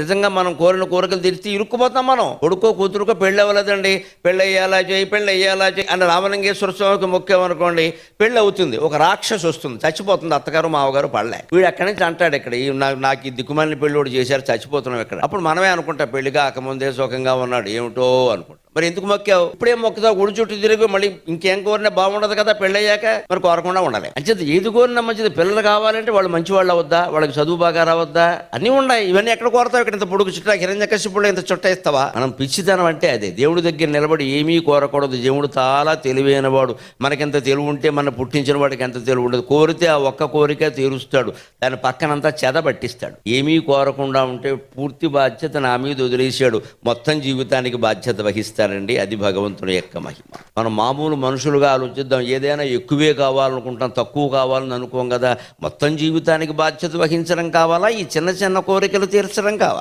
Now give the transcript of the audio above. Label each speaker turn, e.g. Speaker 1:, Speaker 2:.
Speaker 1: నిజంగా మనం కోరిన కోరికలు తీర్చి ఇరుక్కుపోతాం. మనం కొడుకో కూతురుకో పెళ్ళి అవ్వలేదండి, పెళ్ళి అయ్యేలా చేయి అని రామలింగేశ్వర స్వామికి మొక్కామనుకోండి, పెళ్ళి అవుతుంది. ఒక రాక్షసు వస్తుంది, చచ్చిపోతుంది, అత్తగారు మావగారు పడలే. వీడు ఎక్కడి నుంచి అంటాడు, ఇక్కడ నాకు ఈ దిక్కుమాలిన పెళ్ళి కూడా చేశారు, చచ్చిపోతున్నాం ఇక్కడ. అప్పుడు మనమే అనుకుంటా, పెళ్లి కాకముందే సుఖంగా ఉన్నాడు ఏమిటో అనుకుంటా. మరి ఎందుకు మొక్కావు? ఇప్పుడేం మొక్కుతావు? గుడి చుట్టూ తిరిగి మళ్ళీ ఇంకేం కోరినా బాగుండదు కదా పెళ్ళయ్యాక. మరి కోరకుండా ఉండాలి. అంచేది ఏది కోరినా మంచిది. పిల్లలు కావాలంటే వాళ్ళు మంచి వాళ్ళు అవద్దా, వాళ్ళకి చదువు బాగా రావద్దా, అన్నీ ఉన్నాయి. ఇవన్నీ ఎక్కడ కోరతావు? ఇక్కడ ఇంత పొడుగు చుట్టా హిరణ్యకశిపుడు ఇంత చుట్ట ఇస్తావా? మనం పిచ్చితనం అంటే అదే. దేవుడి దగ్గర నిలబడి ఏమీ కోరకూడదు. దేవుడు చాలా తెలివైన వాడు. మనకెంత తెలివి ఉంటే మన పుట్టించిన వాడికి ఎంత తెలివి ఉండదు. కోరితే ఆ ఒక్క కోరిక తీరుస్తాడు, దాని పక్కనంతా చెద పట్టిస్తాడు. ఏమీ కోరకుండా ఉంటే పూర్తి బాధ్యత నా మీద వదిలేశాడు, మొత్తం జీవితానికి బాధ్యత వహిస్తాడు. అది భగవంతుని యొక్క మహిమ. మనం మామూలు మనుషులుగా ఆలోచిద్దాం. ఏదైనా ఎక్కువే కావాలనుకుంటాం, తక్కువ కావాలని అనుకోం కదా. మొత్తం జీవితానికి బాధ్యత వహించడం కావాలా, ఈ చిన్న చిన్న కోరికలు తీర్చడం కావాలా?